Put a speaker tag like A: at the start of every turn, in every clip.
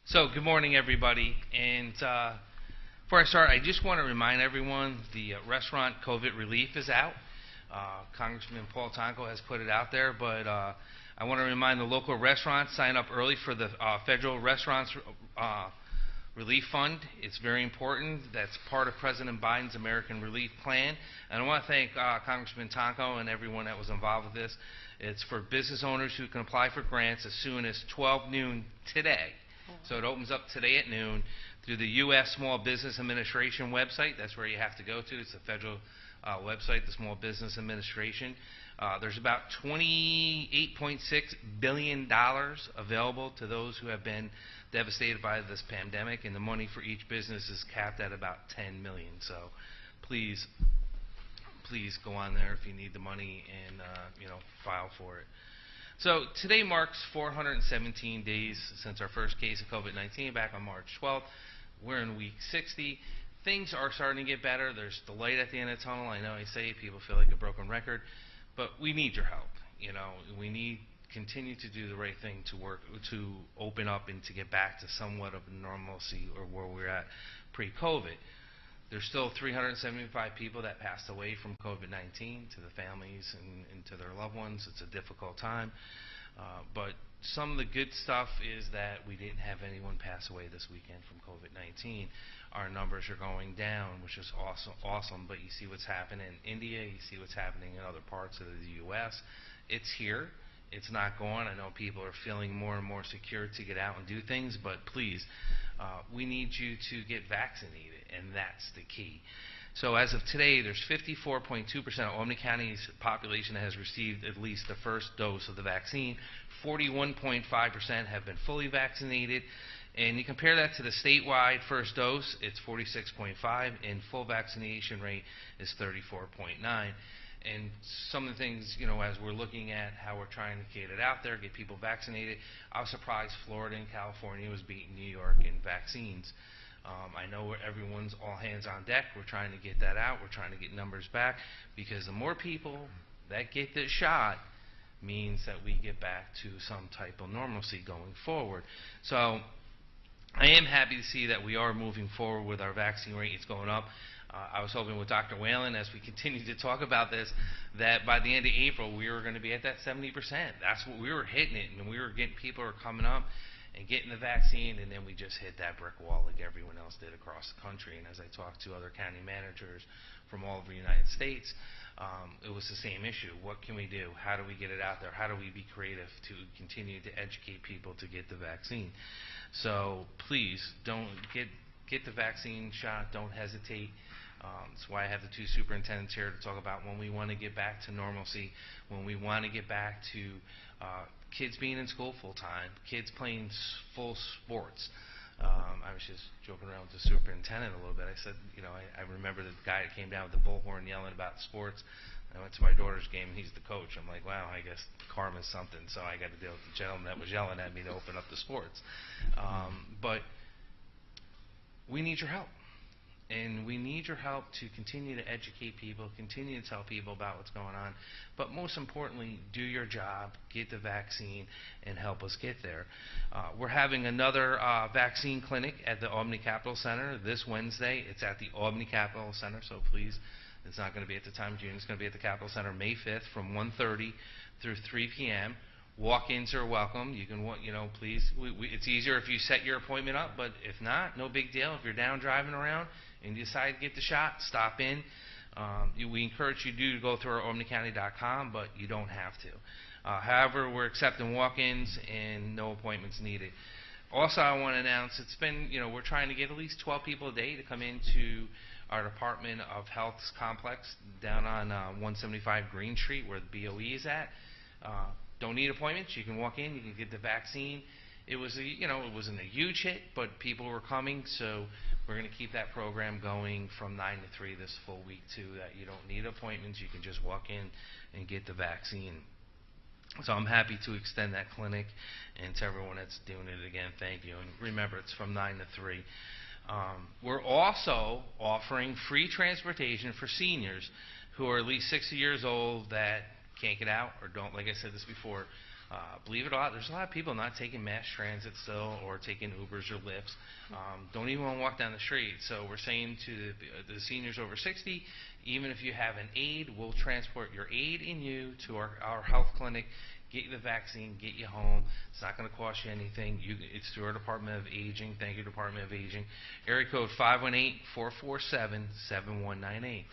A: So, good morning, everybody. And before I start, I just want to remind everyone the restaurant COVID relief is out. Congressman Paul Tonko has put it out there, but I want to remind the local restaurants, sign up early for the federal restaurants relief fund. It's very important. That's part of President Biden's American Relief Plan. And I want to thank Congressman Tonko and everyone that was involved with this. It's for business owners who can apply for grants as soon as 12 noon today. So it opens up today at noon through the U.S. Small Business Administration website. That's where you have to go to. It's the federal website, the Small Business Administration. There's about $28.6 billion available to those who have been devastated by this pandemic, and the money for each business is capped at about $10 million. So please go on there if you need the money and file for it. So today marks 417 days since our first case of COVID-19 back on March 12th. We're in week 60. Things are starting to get better. There's the light at the end of the tunnel. I know I say people feel like a broken record, but we need your help. We need continue to do the right thing to work to open up and to get back to somewhat of normalcy or where we're at pre-COVID. There's still 375 people that passed away from COVID-19, to the families and to their loved ones. It's a difficult time. But some of the good stuff is that we didn't have anyone pass away this weekend from COVID-19. Our numbers are going down, which is awesome. But you see what's happening in India. You see what's happening in other parts of the U.S. It's here. It's not gone. I know people are feeling more and more secure to get out and do things, but please, we need you to get vaccinated, and that's the key. So as of today, there's 54.2% of Albany County's population that has received at least the first dose of the vaccine. 41.5% have been fully vaccinated. And you compare that to the statewide first dose, it's 46.5, and full vaccination rate is 34.9. And some of the things, as we're looking at how we're trying to get it out there, get people vaccinated, I was surprised Florida and California was beating New York in vaccines. I know everyone's all hands on deck. We're trying to get that out. We're trying to get numbers back, because the more people that get this shot means that we get back to some type of normalcy going forward. So I am happy to see that we are moving forward with our vaccine rate. It's going up. I was hoping with Dr. Whalen, as we continue to talk about this, that by the end of April we were going to be at that 70%. That's what we were hitting it, and we were getting people who are coming up and getting the vaccine, and then we just hit that brick wall like everyone else did across the country. And as I talked to other county managers from all over the United States, it was the same issue. What can we do? How do we get it out there? How do we be creative to continue to educate people to get the vaccine? So please don't get the vaccine shot. Don't hesitate. That's why I have the two superintendents here to talk about when we want to get back to normalcy, when we want to get back to kids being in school full time, kids playing full sports. I was just joking around with the superintendent a little bit. I said, I remember the guy that came down with the bullhorn yelling about sports. I went to my daughter's game, and he's the coach. I'm like, wow, I guess karma's something. So I got to deal with the gentleman that was yelling at me to open up the sports. But we need your help. And we need your help to continue to educate people, continue to tell people about what's going on. But most importantly, do your job, get the vaccine, and help us get there. We're having another vaccine clinic at the Albany Capitol Center this Wednesday. It's at the Albany Capitol Center, so please, it's not going to be at the Time of June. It's going to be at the Capitol Center May 5th from 1:30 through 3 p.m. Walk-ins are welcome. You can, please. It's easier if you set your appointment up, but if not, no big deal. If you're down driving around and you decide to get the shot, stop in. We encourage you to go through our albanycounty.com, but you don't have to. However, we're accepting walk-ins and no appointments needed. Also, I want to announce it's been, we're trying to get at least 12 people a day to come into our Department of Health's complex down on 175 Green Street, where the BOE is at. Don't need appointments. You can walk in. You can get the vaccine. It was it wasn't a huge hit, but people were coming, so we're going to keep that program going from 9 to 3 this full week too. That you don't need appointments. You can just walk in and get the vaccine. So I'm happy to extend that clinic, and to everyone that's doing it again, thank you. And remember, it's from 9 to 3. We're also offering free transportation for seniors who are at least 60 years old that can't get out or don't, like I said this before, Believe it or not, there's a lot of people not taking mass transit still or taking Ubers or Lyfts. Don't even want to walk down the street. So we're saying to the seniors over 60, even if you have an aide, we'll transport your aide and you to our health clinic, get you the vaccine, get you home. It's not going to cost you anything. It's through our Department of Aging. Thank you, Department of Aging. Area code 518-447-7198.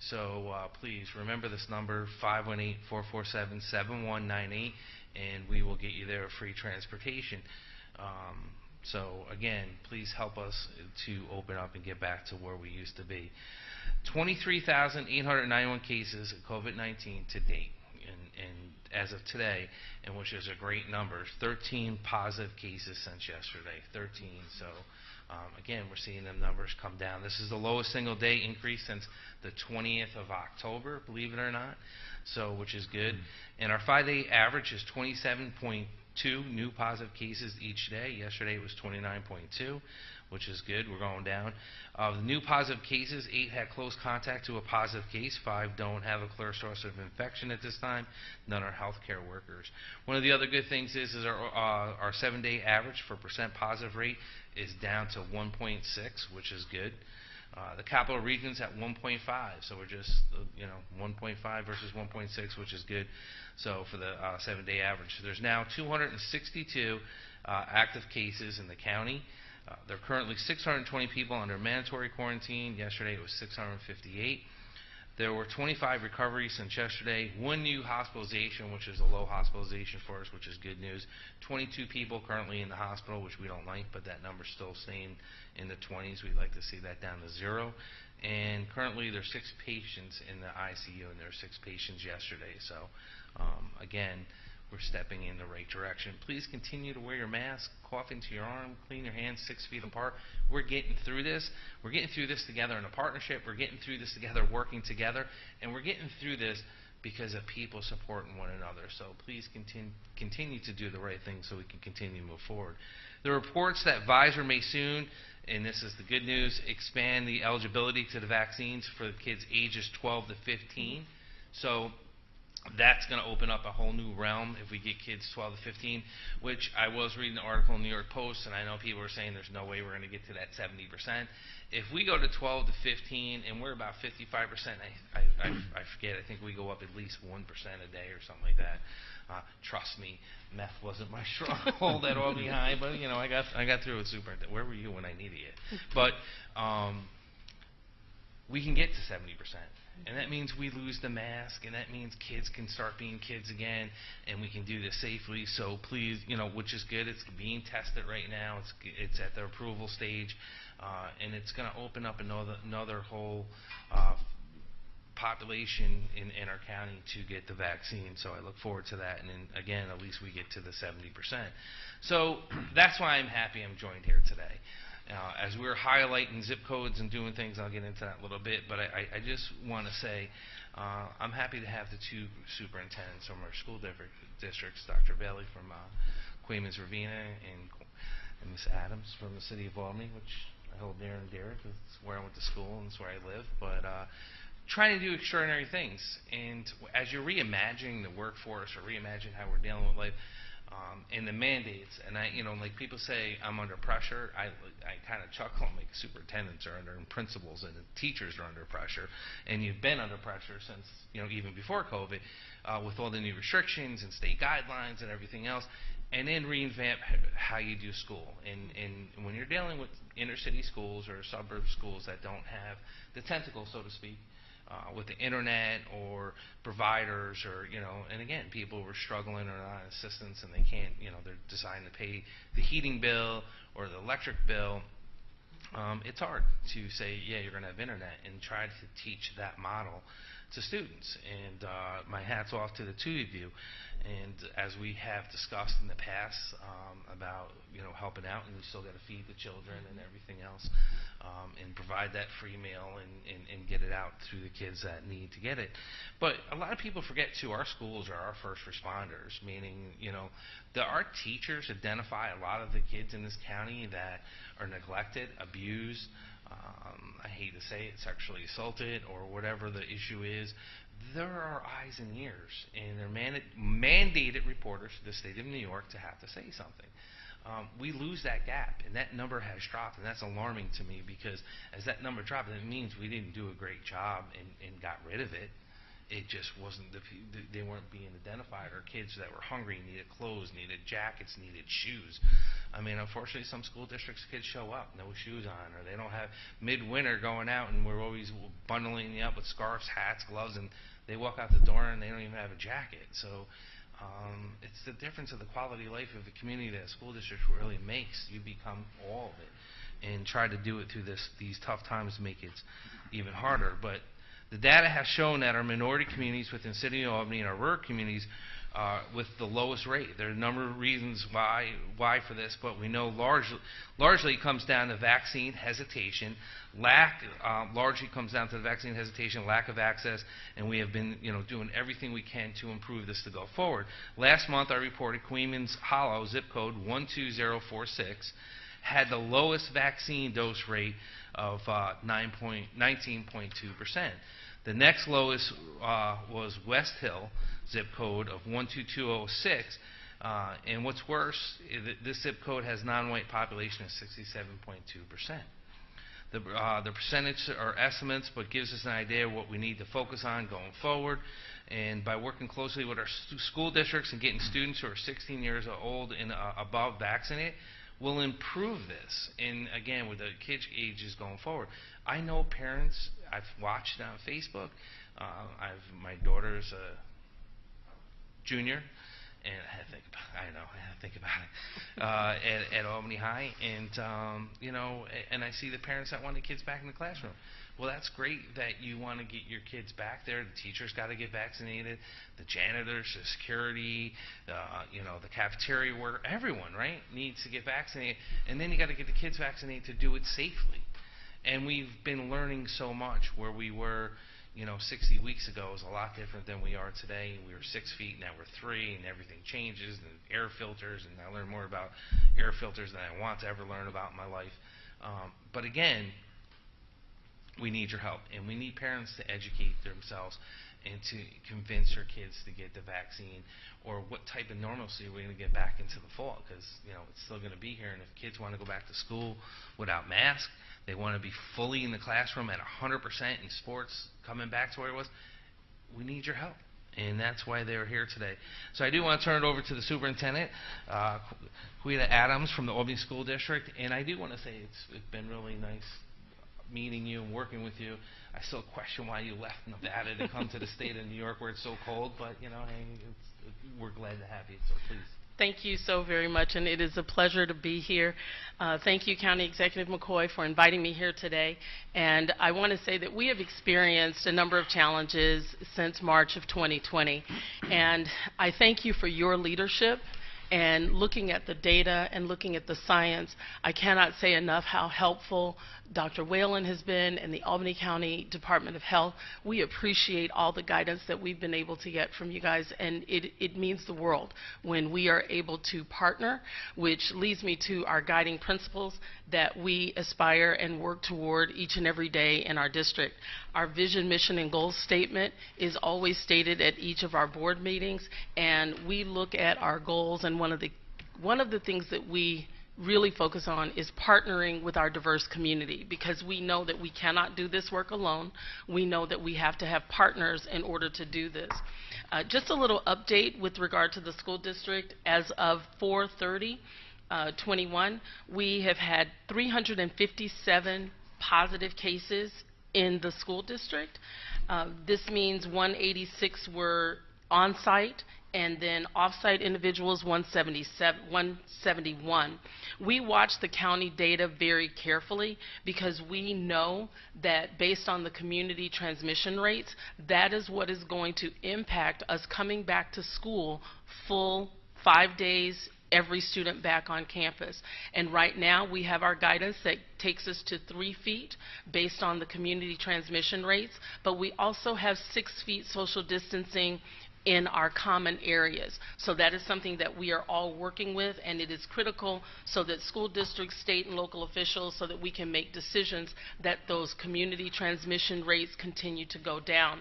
A: So please remember this number, 518-447-7198, and we will get you there free transportation. So again, please help us to open up and get back to where we used to be. 23,891 cases of COVID-19 to date, and as of today, and which is a great number. 13 positive cases since yesterday, 13. So again, we're seeing the numbers come down. This is the lowest single day increase since the 20th of October, believe it or not, so which is good. And our 5-day average is 27.2 new positive cases each day. Yesterday it was 29.2, which is good. We're going down. Of the new positive cases, 8 had close contact to a positive case. 5 don't have a clear source of infection at this time. None are healthcare workers. One of the other good things is our 7-day average for percent positive rate is down to 1.6, which is good. The capital region's at 1.5, so we're just 1.5 versus 1.6, which is good. So for the 7-day average, so there's now 262 active cases in the county. There are currently 620 people under mandatory quarantine. Yesterday it was 658. There were 25 recoveries since yesterday. 1 new hospitalization, which is a low hospitalization for us, which is good news. 22 people currently in the hospital, which we don't like, but that number's still staying in the 20s. We'd like to see that down to 0. And currently there's 6 patients in the ICU, and there were 6 patients yesterday. So again, we're stepping in the right direction. Please continue to wear your mask, cough into your arm, clean your hands 6 feet apart. We're getting through this. We're getting through this together in a partnership. We're getting through this together working together. And we're getting through this because of people supporting one another. So please continue to do the right thing so we can continue to move forward. The reports that Pfizer may soon, and this is the good news, expand the eligibility to the vaccines for the kids ages 12 to 15. So that's going to open up a whole new realm if we get kids 12 to 15, which I was reading an article in the New York Post, and I know people are saying there's no way we're going to get to that 70%. If we go to 12 to 15, and we're about 55%, I forget, I think we go up at least 1% a day or something like that. Trust me, meth wasn't my stronghold at all behind, but I got through with Superintendent. Where were you when I needed you? But we can get to 70%. And that means we lose the mask, and that means kids can start being kids again, and we can do this safely. So please, which is good. It's being tested right now. It's at the approval stage, and it's going to open up another whole population in our county to get the vaccine. So I look forward to that, and then again, at least we get to the 70%. So that's why I'm happy I'm joined here today. As we're highlighting zip codes and doing things, I'll get into that a little bit, but I just want to say I'm happy to have the 2 superintendents from our school districts, Dr. Bailey from Queens-Ravina and Ms. Adams from the city of Albany, which I hold near and dear because it's where I went to school and it's where I live, but trying to do extraordinary things. And as you're reimagining the workforce or reimagining how we're dealing with life, and the mandates, and like people say I'm under pressure, I kind of chuckle, like superintendents are under, and principals and teachers are under pressure, and you've been under pressure since, even before COVID, with all the new restrictions and state guidelines and everything else, and then reinvent how you do school. And when you're dealing with inner city schools or suburb schools that don't have the tentacles, so to speak, with the internet or providers or, and again, people were struggling or not assistance and they can't, they're deciding to pay the heating bill or the electric bill. It's hard to say, yeah, you're going to have internet and try to teach that model to students. And my hat's off to the 2 of you. And as we have discussed in the past about helping out, and we still got to feed the children and everything else, and provide that free meal and get it out through the kids that need to get it. But a lot of people forget too, our schools are our first responders, meaning that our teachers identify a lot of the kids in this county that are neglected, abused, I hate to say it, sexually assaulted or whatever the issue is, there are eyes and ears, and they're mandated reporters for the state of New York to have to say something. We lose that gap, and that number has dropped, and that's alarming to me, because as that number dropped, it means we didn't do a great job and got rid of it. It just wasn't, they weren't being identified, or kids that were hungry needed clothes, needed jackets, needed shoes. I mean, unfortunately, some school districts, kids show up, no shoes on, or they don't have midwinter going out, and we're always bundling you up with scarves, hats, gloves, and they walk out the door and they don't even have a jacket. So it's the difference of the quality of life of the community that a school district really makes. You become all of it, and try to do it through these tough times to make it even harder. But the data has shown that our minority communities within the city of Albany and our rural communities with the lowest rate. There are a number of reasons why for this, but we know largely it comes down to vaccine hesitation, largely comes down to the vaccine hesitation, lack of access, and we have been doing everything we can to improve this to go forward. Last month I reported Queens Hollow, zip code 12046, had the lowest vaccine dose rate of 19.2%. The next lowest was West Hill, zip code of 12206, and what's worse, this zip code has non-white population of 67.2%. The percentage are estimates, but gives us an idea of what we need to focus on going forward. And by working closely with our school districts and getting students who are 16 years old and above vaccinated, will improve this. And again, with the kids' ages going forward, I know parents. I've watched it on Facebook. My daughter's a junior, and I had to think about it at Albany High, and and I see the parents that want the kids back in the classroom. Well, that's great that you want to get your kids back there. The teachers got to get vaccinated, the janitors, the security, the cafeteria worker, everyone, right, needs to get vaccinated. And then you got to get the kids vaccinated to do it safely. And we've been learning so much. Where we were, 60 weeks ago is a lot different than we are today. We were 6 feet, now we're 3, and everything changes, and air filters, and I learned more about air filters than I want to ever learn about in my life. But again, we need your help, and we need parents to educate themselves and to convince their kids to get the vaccine, or what type of normalcy we're going to get back into the fall, because it's still going to be here. And if kids want to go back to school without masks, they want to be fully in the classroom at 100% in sports, coming back to where it was, we need your help. And that's why they're here today. So I do want to turn it over to the superintendent, Quita Adams from the Albany School District. And I do want to say it's been really nice meeting you and working with you. I still question why you left Nevada to come to the state of New York where it's so cold, but hey, we're glad to have you, so please.
B: Thank you so very much, and it is a pleasure to be here. Thank you, County Executive McCoy, for inviting me here today. And I want to say that we have experienced a number of challenges since March of 2020. And I thank you for your leadership. And looking at the data and looking at the science, I cannot say enough how helpful Dr. Whalen has been and the Albany County Department of Health. We appreciate all the guidance that we've been able to get from you guys, and it means the world when we are able to partner, which leads me to our guiding principles that we aspire and work toward each and every day in our district. Our vision, mission, and goals statement is always stated at each of our board meetings, and we look at our goals, and one of the things that we really focus on is partnering with our diverse community, because we know that we cannot do this work alone. We know that we have to have partners in order to do this. Just a little update with regard to the school district. As of 4/30/21, we have had 357 positive cases in the school district. This means 186 were on-site, and then off-site individuals 171. We watch the county data very carefully, because we know that based on the community transmission rates, that is what is going to impact us coming back to school full 5 days, every student back on campus. And right now we have our guidance that takes us to 3 feet based on the community transmission rates, but we also have 6 feet social distancing in our common areas. So that is something that we are all working with, and it is critical so that school districts, state and local officials, so that we can make decisions that those community transmission rates continue to go down.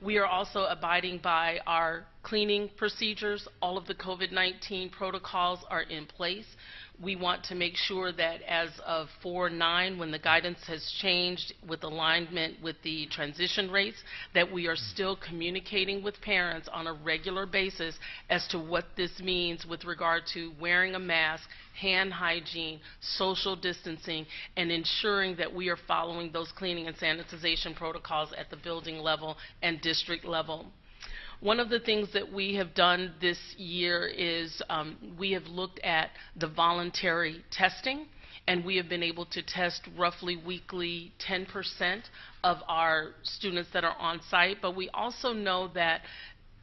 B: We are also abiding by our cleaning procedures. All of the COVID-19 protocols are in place. We want to make sure that as of 4/9, when the guidance has changed with alignment with the transition rates, that we are still communicating with parents on a regular basis as to what this means with regard to wearing a mask, hand hygiene, social distancing, and ensuring that we are following those cleaning and sanitization protocols at the building level and district level. One of the things that we have done this year is we have looked at the voluntary testing, and we have been able to test roughly weekly 10% of our students that are on site, but we also know that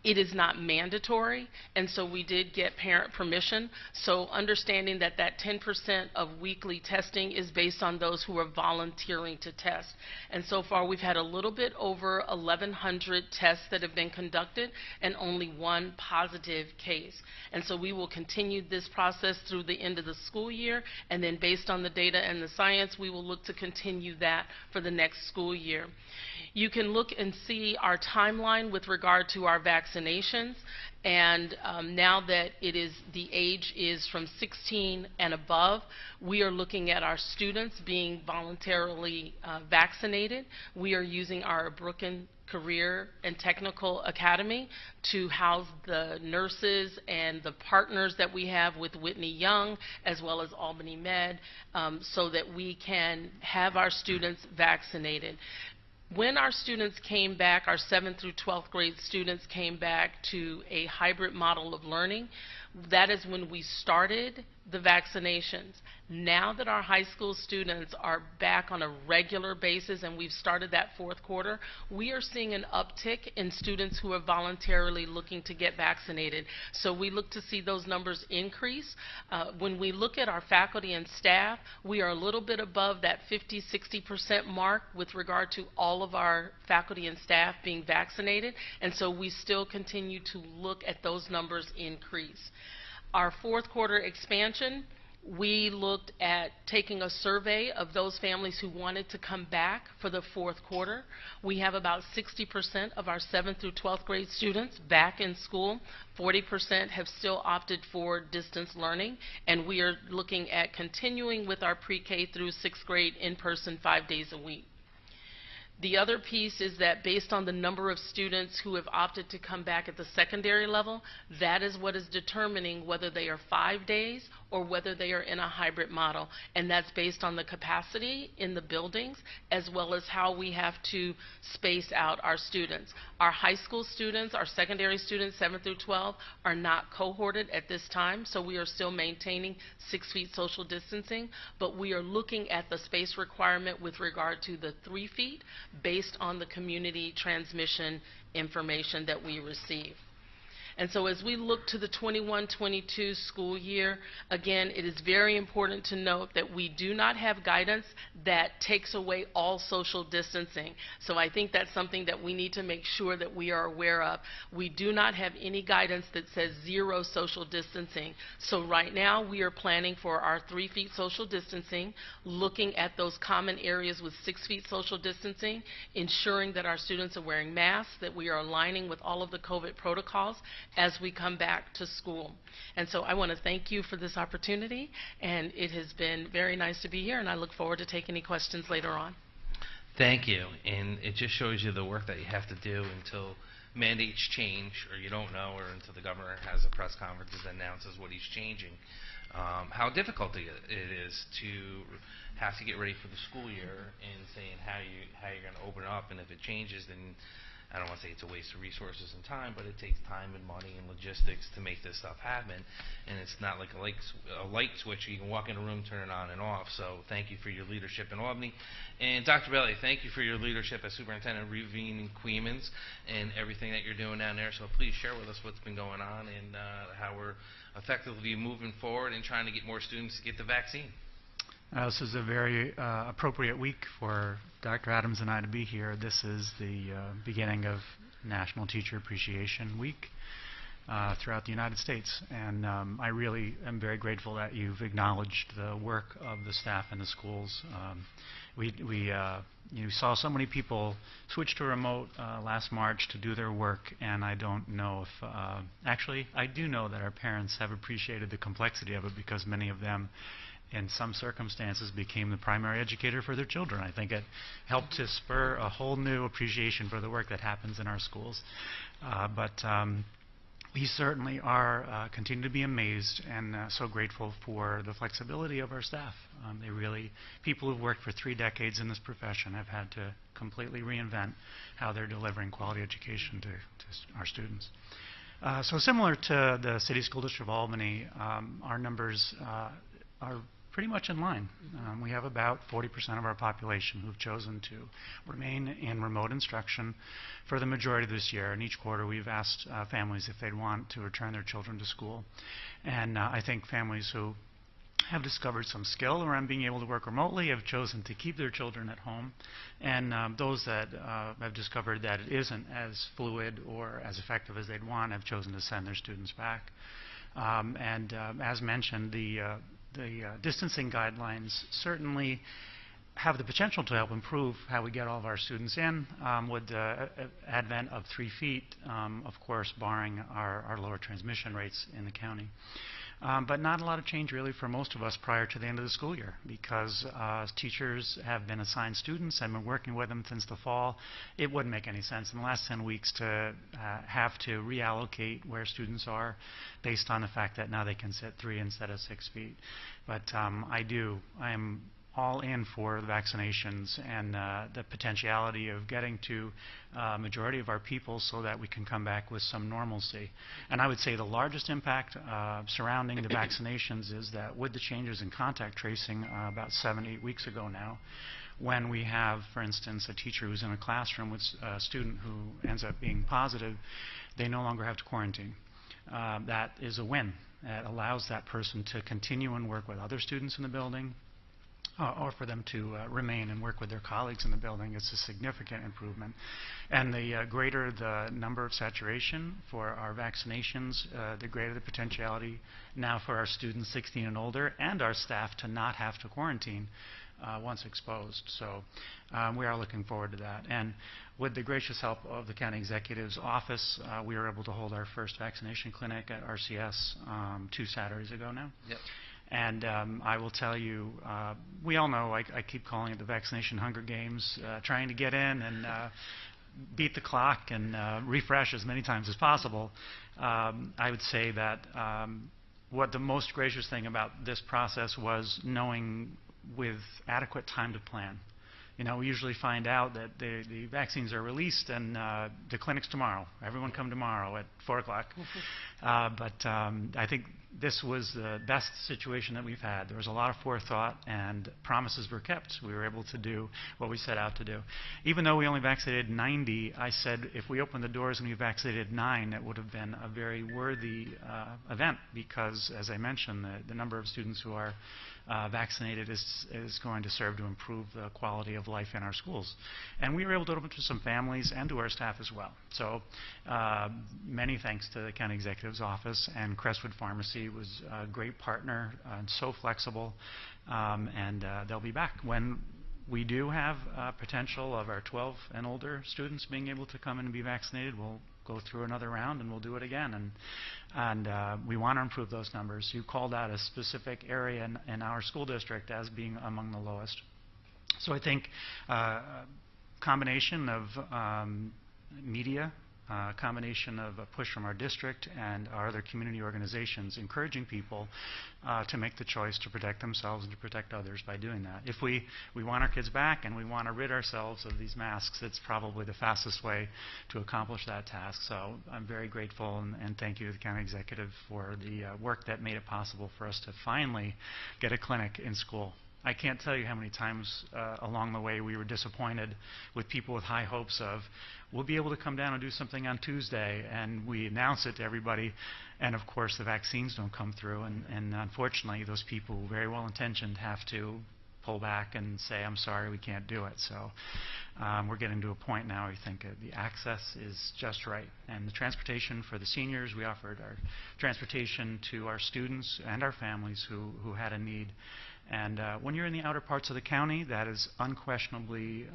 B: it is not mandatory, and so we did get parent permission. So understanding that that 10% of weekly testing is based on those who are volunteering to test. And so far we've had a little bit over 1,100 tests that have been conducted and only one positive case. And so we will continue this process through the end of the school year, and then based on the data and the science, we will look to continue that for the next school year. You can look and see our timeline with regard to our vaccinations, and now that the age is from 16 and above, we are looking at our students being voluntarily vaccinated. We are using our Brooklyn Career and Technical Academy to house the nurses and the partners that we have with Whitney Young as well as Albany Med, so that we can have our students vaccinated. When our students came back, our 7th through 12th grade students came back to a hybrid model of learning, that is when we started the vaccinations. Now that our high school students are back on a regular basis and we've started that 4th quarter, we are seeing an uptick in students who are voluntarily looking to get vaccinated. So we look to see those numbers increase. When we look at our faculty and staff, we are a little bit above that 50–60% mark with regard to all of our faculty and staff being vaccinated, and so we still continue to look at those numbers increase. Our 4th quarter expansion, we looked at taking a survey of those families who wanted to come back for the 4th quarter. We have about 60% of our 7th through 12th grade students back in school. 40% have still opted for distance learning, and we are looking at continuing with our pre-K through 6th grade in person 5 days a week. The other piece is that based on the number of students who have opted to come back at the secondary level, that is what is determining whether they are 5 days or whether they are in a hybrid model. And that's based on the capacity in the buildings as well as how we have to space out our students. Our high school students, our secondary students, 7 through 12, are not cohorted at this time, so we are still maintaining 6 feet social distancing, but we are looking at the space requirement with regard to the 3 feet based on the community transmission information that we receive. And so as we look to the 21-22 school year, again, it is very important to note that we do not have guidance that takes away all social distancing. So I think that's something that we need to make sure that we are aware of. We do not have any guidance that says 0 social distancing. So right now we are planning for our 3 feet social distancing, looking at those common areas with 6 feet social distancing, ensuring that our students are wearing masks, that we are aligning with all of the COVID protocols as we come back to school. And so I want to thank you for this opportunity, and it has been very nice to be here, and I look forward to taking any questions later on.
A: Thank you, and it just shows you the work that you have to do until mandates change, or you don't know, or until the governor has a press conference and announces what he's changing. How difficult it is to have to get ready for the school year and saying how you're going to open up, and if it changes, then I don't want to say it's a waste of resources and time, but it takes time and money and logistics to make this stuff happen, and it's not like a light switch. You can walk in a room, turn it on and off. So thank you for your leadership in Albany. And Dr. Bailey, thank you for your leadership as Superintendent of Ravine and Queens and everything that you're doing down there. So please share with us what's been going on and how we're effectively moving forward and trying to get more students to get the vaccine.
C: This is a very appropriate week for Dr. Adams and I to be here. This is the beginning of National Teacher Appreciation Week throughout the United States. And I really am very grateful that you've acknowledged the work of the staff in the schools. You saw so many people switch to remote last March to do their work, and I don't know if, actually, I do know that our parents have appreciated the complexity of it, because many of them, in some circumstances, became the primary educator for their children. I think it helped to spur a whole new appreciation for the work that happens in our schools. We certainly are continue to be amazed and so grateful for the flexibility of our staff. People who've worked for 3 decades in this profession have had to completely reinvent how they're delivering quality education to our students. So similar to the City School District of Albany, our numbers are pretty much in line. We have about 40% of our population who've chosen to remain in remote instruction for the majority of this year. And each quarter we've asked families if they'd want to return their children to school. And I think families who have discovered some skill around being able to work remotely have chosen to keep their children at home. And those that have discovered that it isn't as fluid or as effective as they'd want have chosen to send their students back. As mentioned, the distancing guidelines certainly have the potential to help improve how we get all of our students in, with the advent of 3 feet, of course, barring our lower transmission rates in the county. But not a lot of change really for most of us prior to the end of the school year, because teachers have been assigned students and been working with them since the fall. It wouldn't make any sense in the last 10 weeks to have to reallocate where students are based on the fact that now they can sit 3 instead of 6 feet. But I am all in for the vaccinations and the potentiality of getting to majority of our people so that we can come back with some normalcy. And I would say the largest impact surrounding the vaccinations is that with the changes in contact tracing about 7-8 weeks ago now, when we have, for instance, a teacher who's in a classroom with a student who ends up being positive, they no longer have to quarantine. That is a win. It allows that person to continue and work with other students in the building, or for them to remain and work with their colleagues in the building. It's a significant improvement. And the greater the number of saturation for our vaccinations, the greater the potentiality now for our students 16 and older and our staff to not have to quarantine once exposed. So we are looking forward to that. And with the gracious help of the County Executive's Office, we were able to hold our first vaccination clinic at RCS 2 Saturdays ago now.
A: Yep.
C: And I will tell you, we all know, I keep calling it the vaccination Hunger Games, trying to get in and beat the clock and refresh as many times as possible. I would say that what the most gracious thing about this process was knowing with adequate time to plan. You know, we usually find out that the vaccines are released and the clinic's tomorrow. Everyone come tomorrow at 4 o'clock. But I think this was the best situation that we've had. There was a lot of forethought and promises were kept. We were able to do what we set out to do. Even though we only vaccinated 90, I said if we opened the doors and we vaccinated 9, it would have been a very worthy event, because, as I mentioned, the number of students who are vaccinated is going to serve to improve the quality of life in our schools. And we were able to open to some families and to our staff as well. So many thanks to the County Executive's Office, and Crestwood Pharmacy was a great partner and so flexible, and they'll be back. When we do have potential of our 12 and older students being able to come in and be vaccinated, we'll go through another round and we'll do it again. And we want to improve those numbers. You called out a specific area in our school district as being among the lowest. So I think combination of media, combination of a push from our district and our other community organizations encouraging people to make the choice to protect themselves and to protect others by doing that. If we want our kids back and we want to rid ourselves of these masks, it's probably the fastest way to accomplish that task. So I'm very grateful and thank you to the County Executive for the work that made it possible for us to finally get a clinic in school. I can't tell you how many times along the way we were disappointed with people with high hopes of, we'll be able to come down and do something on Tuesday, and we announce it to everybody, and of course the vaccines don't come through, and unfortunately those people, very well intentioned, have to pull back and say, I'm sorry, we can't do it. So we're getting to a point now we think the access is just right. And the transportation for the seniors, we offered our transportation to our students and our families who had a need. And when you're in the outer parts of the county, that is unquestionably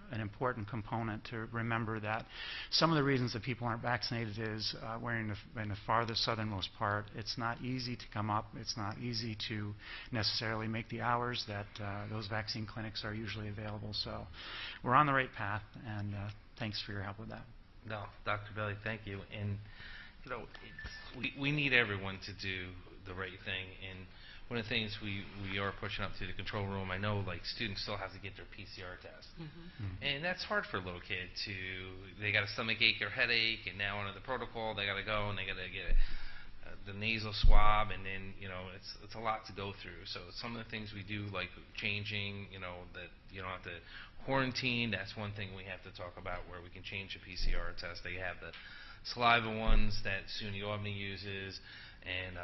C: an important component to remember, that some of the reasons that people aren't vaccinated is we're in the farthest southernmost part. It's not easy to come up. It's not easy to necessarily make the hours that those vaccine clinics are usually available. So we're on the right path, and thanks for your help with that.
A: No, Dr. Bailey, thank you. And we need everyone to do the right thing. And one of the things we are pushing up to the control room, I know like students still have to get their PCR test. And that's hard for a little kid they got a stomach ache or headache, and now under the protocol they got to go and they got to get the nasal swab, and then it's a lot to go through. So some of the things we do, like changing, that you don't have to quarantine, that's one thing we have to talk about, where we can change the PCR test. They have the saliva ones that SUNY Albany uses, and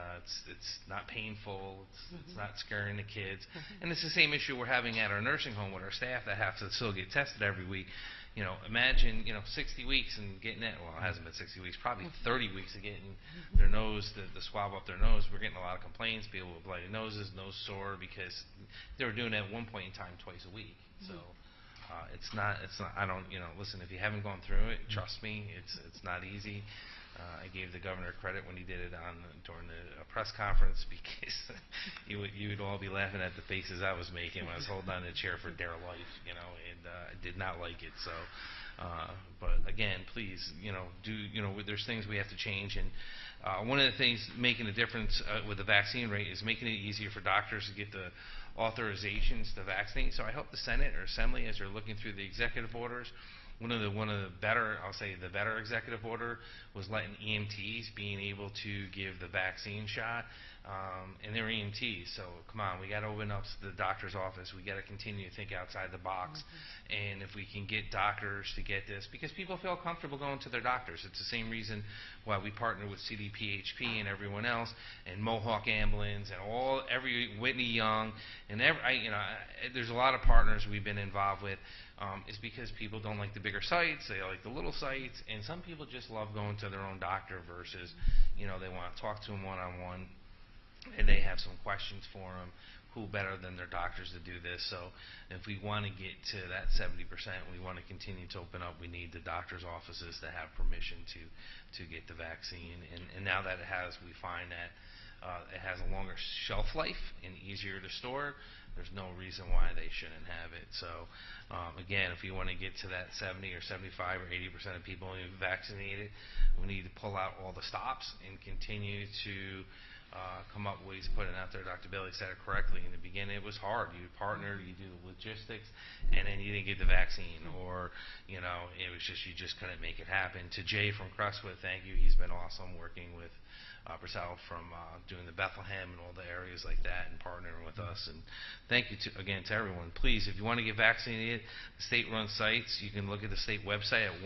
A: it's not painful, it's not scaring the kids. And it's the same issue we're having at our nursing home with our staff that have to still get tested every week. Imagine 60 weeks and getting that. Well, it hasn't been 60 weeks, probably 30 weeks of getting their nose, the swab up their nose. We're getting a lot of complaints, people with bloody noses, nose sore, because they were doing that at one point in time twice a week. So it's not, I don't, listen, if you haven't gone through it, trust me, it's not easy. I gave the governor credit when he did it during the press conference, because you would all be laughing at the faces I was making when I was holding on to the chair for dear life, and I did not like it. So, but again, please, there's things we have to change, and one of the things making a difference with the vaccine rate is making it easier for doctors to get the authorizations to vaccinate. So I hope the Senate or Assembly, as they're looking through the executive orders, one of the better, I'll say the better executive order was letting EMTs being able to give the vaccine shot, and they're EMTs, so come on, we got to open up the doctor's office. We got to continue to think outside the box, and if we can get doctors to get this, because people feel comfortable going to their doctors. It's the same reason why we partner with CDPHP and everyone else, and Mohawk Ambulance, and every Whitney Young, and there's a lot of partners we've been involved with. Is because people don't like the bigger sites, they like the little sites, and some people just love going to their own doctor versus, they want to talk to them one-on-one, and they have some questions for them. Who better than their doctors to do this? So if we want to get to that 70%, we want to continue to open up, we need the doctor's offices to have permission to get the vaccine. And now that we find that it has a longer shelf life and easier to store, there's no reason why they shouldn't have it. So again, if you want to get to that 70 or 75 or 80% of people vaccinated, we need to pull out all the stops and continue to come up with ways to put it out there. Dr. Bailey said it correctly in the beginning. It was hard. You partner, you do the logistics, and then you didn't get the vaccine, or it was you just couldn't make it happen. To Jay from Crestwood, thank you. He's been awesome working with Purcell from doing the Bethlehem and all the areas like that, and partnering with us. And thank you again to everyone. Please, if you want to get vaccinated, the state-run sites, you can look at the state website at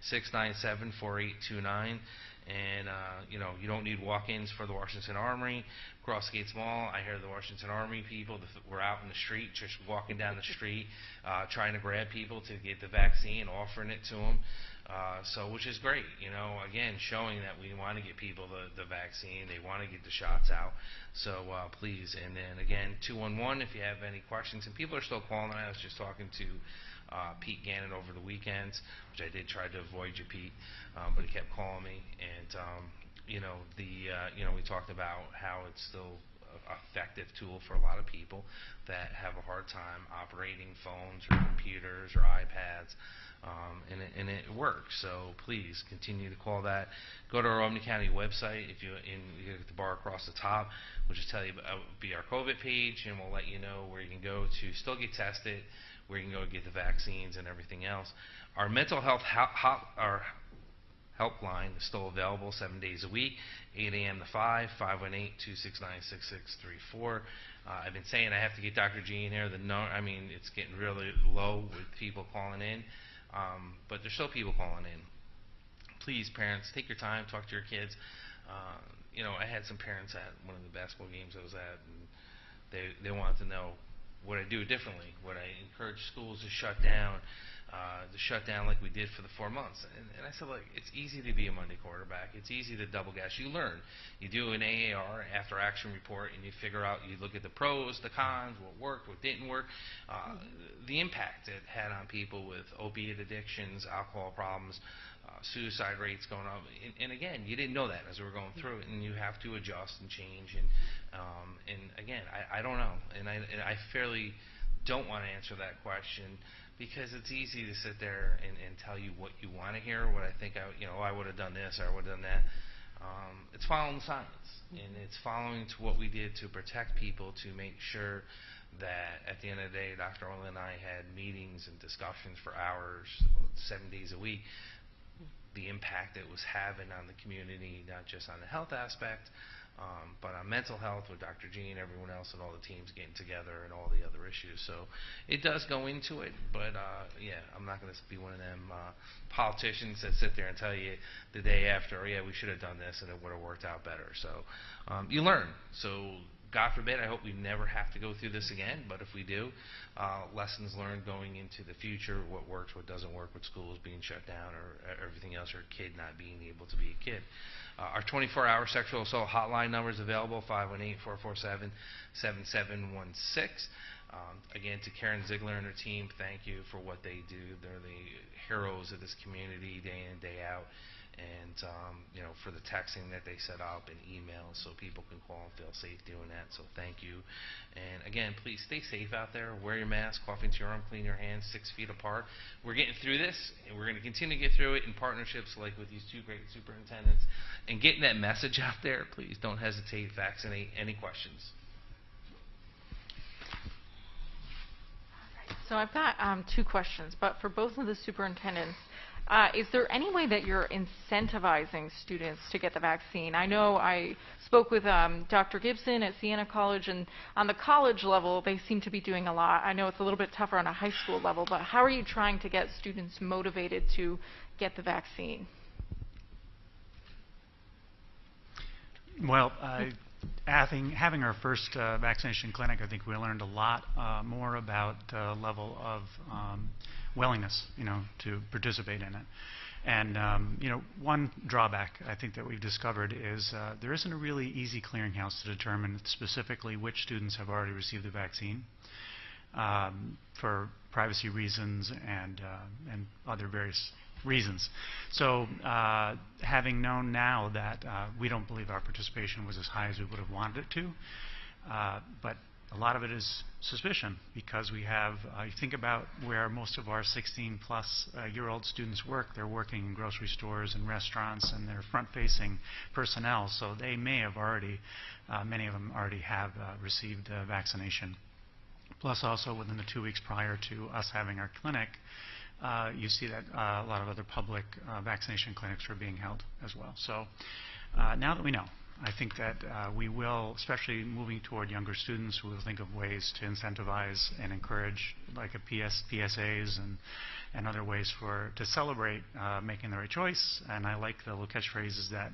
A: 1-833-697-4829. And you don't need walk-ins for the Washington Armory, Cross Gates Mall. I hear the Washington Armory people were out in the street, just walking down the street, trying to grab people to get the vaccine, offering it to them. Which is great, again, showing that we want to get people the vaccine, they want to get the shots out. So please, and then again, 211 if you have any questions. And people are still calling. I was just talking to Pete Gannon over the weekends, which I did try to avoid you, Pete, but he kept calling me. And we talked about how it's still an effective tool for a lot of people that have a hard time operating phones or computers or iPads. And it works. So please continue to call that. Go to our Albany County website. You get the bar across the top, which will tell you be our COVID page, and we'll let you know where you can go to still get tested, where you can go get the vaccines and everything else. Our mental health our helpline is still available 7 days a week, 8 a.m. to 5, 518-269-6634. I've been saying I have to get Dr. G in here. It's getting really low with people calling in. But there's still people calling in. Please, parents, take your time, talk to your kids. I had some parents at one of the basketball games I was at, and They wanted to know, would I do it differently? Would I encourage schools to shut down like we did for the 4 months? And I said, look, it's easy to be a Monday quarterback. It's easy to double gas. You learn. You do an AAR, after action report, and you figure out, you look at the pros, the cons, what worked, what didn't work, the impact it had on people with opiate addictions, alcohol problems, suicide rates going up. And again, you didn't know that as we were going through it, and you have to adjust and change. And again, I don't know, and I fairly don't want to answer that question, because it's easy to sit there and tell you what you want to hear, what I think I would have done this or I would have done that. It's following the science, and it's following to what we did to protect people, to make sure that at the end of the day, Dr. Olin and I had meetings and discussions for hours, 7 days a week, the impact it was having on the community, not just on the health aspect, but on mental health with Dr. G and everyone else and all the teams getting together and all the other issues. So it does go into it, but yeah, I'm not going to be one of them politicians that sit there and tell you the day after, oh, yeah, we should have done this and it would have worked out better. So you learn. So God forbid, I hope we never have to go through this again, but if we do, lessons learned going into the future, what works, what doesn't work with schools being shut down or everything else, or a kid not being able to be a kid. Our 24-hour sexual assault hotline number is available, 518-447-7716. Again, to Karen Ziegler and her team, thank you for what they do. They're the heroes of this community day in and day out. And for the texting that they set up and emails so people can call and feel safe doing that. So thank you. And again, please stay safe out there. Wear your mask, cough into your arm, clean your hands 6 feet apart. We're getting through this, and we're going to continue to get through it in partnerships like with these two great superintendents. And getting that message out there, please don't hesitate. Vaccinate. Any questions?
D: So I've got 2 questions, but for both of the superintendents, is there any way that you're incentivizing students to get the vaccine? I know I spoke with Dr. Gibson at Siena College, and on the college level, they seem to be doing a lot. I know it's a little bit tougher on a high school level, but how are you trying to get students motivated to get the vaccine?
C: Well, having our first vaccination clinic, I think we learned a lot more about the level of willingness, to participate in it. And one drawback I think that we've discovered is there isn't a really easy clearinghouse to determine specifically which students have already received the vaccine for privacy reasons and other various reasons. So having known now that we don't believe our participation was as high as we would have wanted it to, but a lot of it is suspicion, because we have, you think about where most of our 16-plus-year-old students work. They're working in grocery stores and restaurants, and they're front-facing personnel, so they may have already, many of them already have received vaccination. Plus also within the 2 weeks prior to us having our clinic, you see that a lot of other public vaccination clinics are being held as well. So now that we know, I think that we will, especially moving toward younger students, we will think of ways to incentivize and encourage, like PSAs and other ways to celebrate making the right choice. And I like the little catchphrases that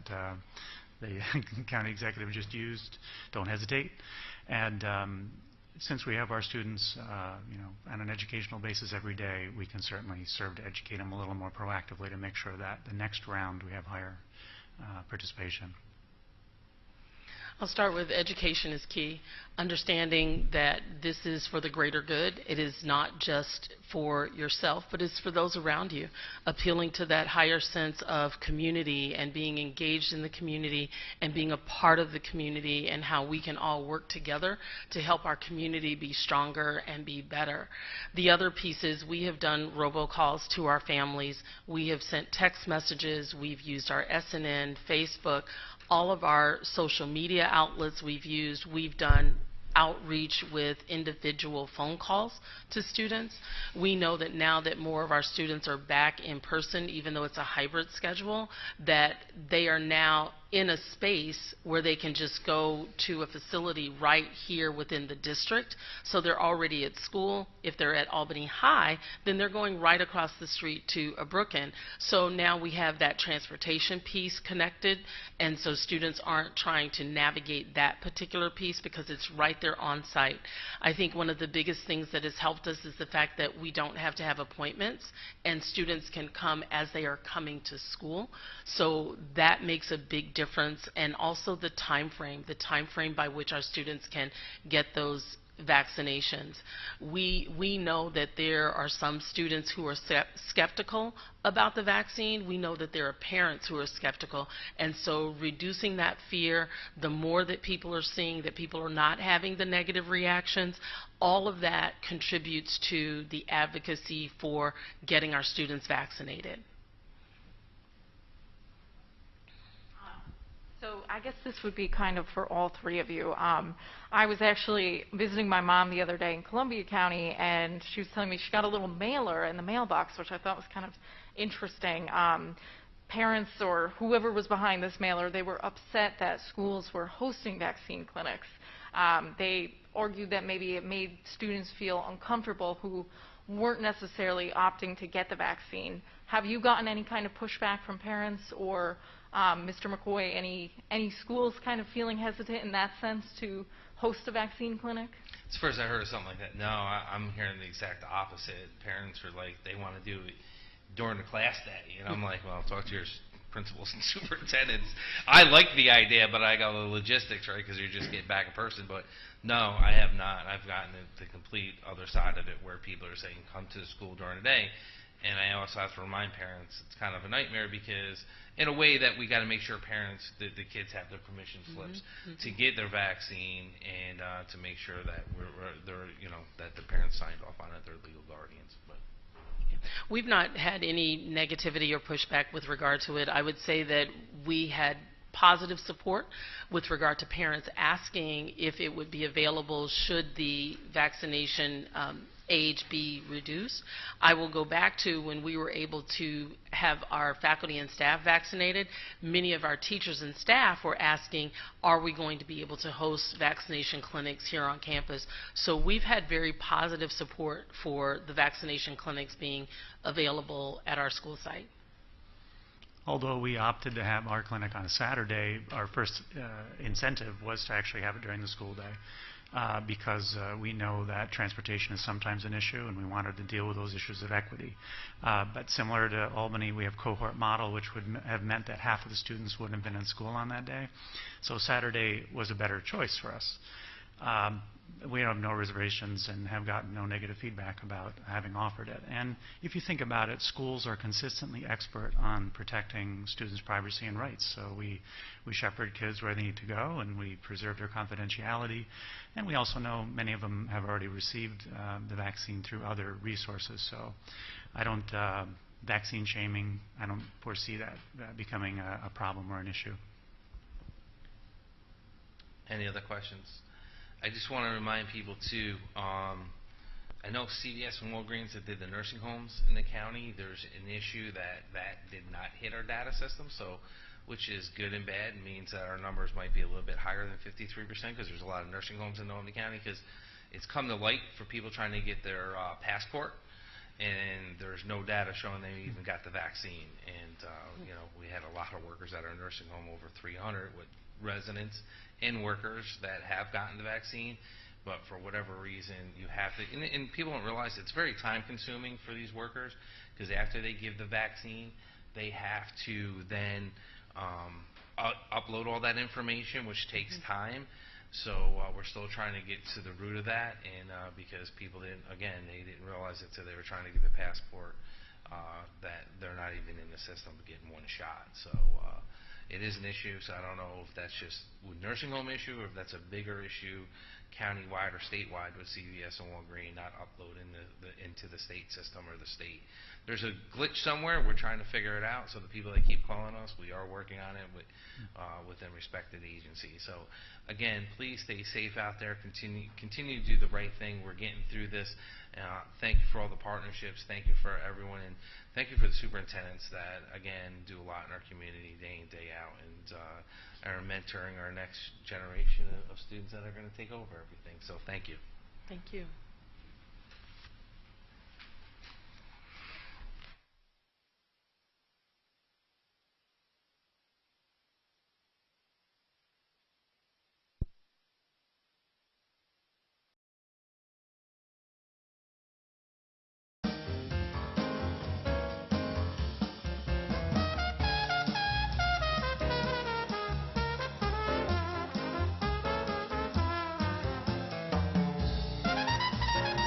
C: the county executive just used: don't hesitate. And since we have our students on an educational basis every day, we can certainly serve to educate them a little more proactively to make sure that the next round we have higher participation.
B: I'll start with education is key. Understanding that this is for the greater good. It is not just for yourself, but it's for those around you. Appealing to that higher sense of community and being engaged in the community and being a part of the community, and how we can all work together to help our community be stronger and be better. The other piece is we have done robocalls to our families. We have sent text messages. We've used our SNN, Facebook, all of our social media outlets we've used. We've done outreach with individual phone calls to students. We know that now that more of our students are back in person, even though it's a hybrid schedule, that they are now in a space where they can just go to a facility right here within the district. So they're already at school. If they're at Albany High, then they're going right across the street to a Brookend. So now we have that transportation piece connected, and so students aren't trying to navigate that particular piece because it's right there on site. I think one of the biggest things that has helped us is the fact that we don't have to have appointments, and students can come as they are coming to school. So that makes a big difference, and also the time frame by which our students can get those vaccinations. We know that there are some students who are skeptical about the vaccine. We know that there are parents who are skeptical, and so reducing that fear, the more that people are seeing that people are not having the negative reactions, all of that contributes to the advocacy for getting our students vaccinated.
D: So I guess this would be kind of for all three of you. I was actually visiting my mom the other day in Columbia County, and she was telling me she got a little mailer in the mailbox, which I thought was kind of interesting. Parents or whoever was behind this mailer, they were upset that schools were hosting vaccine clinics. They argued that maybe it made students feel uncomfortable who weren't necessarily opting to get the vaccine. Have you gotten any kind of pushback from parents, or Mr. McCoy, any schools kind of feeling hesitant in that sense to host a vaccine clinic?
A: It's the first I heard of something like that. No, I'm hearing the exact opposite. Parents are like, they want to do it during the class day. And I'm like, well, talk to your principals and superintendents. I like the idea, but I got the logistics, right, because you just get back in person. But no, I have not. I've gotten the complete other side of it, where people are saying, come to the school during the day. And I also have to remind parents it's kind of a nightmare, because in a way that we got to make sure parents, the kids have their permission slips to get their vaccine, and to make sure that they're, that the parents signed off on it, they're legal guardians. But
B: we've not had any negativity or pushback with regard to it. I would say that we had positive support with regard to parents asking if it would be available should the vaccination age be reduced. I will go back to when we were able to have our faculty and staff vaccinated. Many of our teachers and staff were asking, are we going to be able to host vaccination clinics here on campus? So we've had very positive support for the vaccination clinics being available at our school site.
C: Although we opted to have our clinic on a Saturday, our first incentive was to actually have it during the school day. Because we know that transportation is sometimes an issue, and we wanted to deal with those issues of equity. But similar to Albany, we have cohort model, which would have meant that half of the students wouldn't have been in school on that day. So Saturday was a better choice for us. We have no reservations and have gotten no negative feedback about having offered it. And if you think about it, schools are consistently expert on protecting students' privacy and rights. So we shepherd kids where they need to go, and we preserve their confidentiality. And we also know many of them have already received the vaccine through other resources. So I don't, vaccine shaming, I don't foresee that becoming a problem or an issue.
A: any other questions? I just want to remind people too, I know CVS and Walgreens that did the nursing homes in the county, there's an issue that did not hit our data system, so which is good and bad. It means that our numbers might be a little bit higher than 53% because there's a lot of nursing homes in Albany County, because it's come to light for people trying to get their passport, and there's no data showing they even got the vaccine. And you know, we had a lot of workers at our nursing home, over 300, with residents and workers that have gotten the vaccine, but for whatever reason you have to, and people don't realize it's very time consuming for these workers, because after they give the vaccine they have to then upload all that information, which takes time. So we're still trying to get to the root of that, and because people didn't realize it, so they were trying to get the passport, that they're not even in the system getting one shot. So it is an issue. So I don't know if that's just a nursing home issue or if that's a bigger issue, countywide or statewide with CVS and Walgreens, not uploading into the state system or the state. There's a glitch somewhere. We're trying to figure it out. So the people that keep calling us, we are working on it within respected agencies. So again, please stay safe out there. Continue to do the right thing. We're getting through this. Thank you for all the partnerships. Thank you for everyone, and thank you for the superintendents that again do a lot in our community day in, day out, and are mentoring our next generation of students that are going to take over everything. So thank you.
B: Thank you.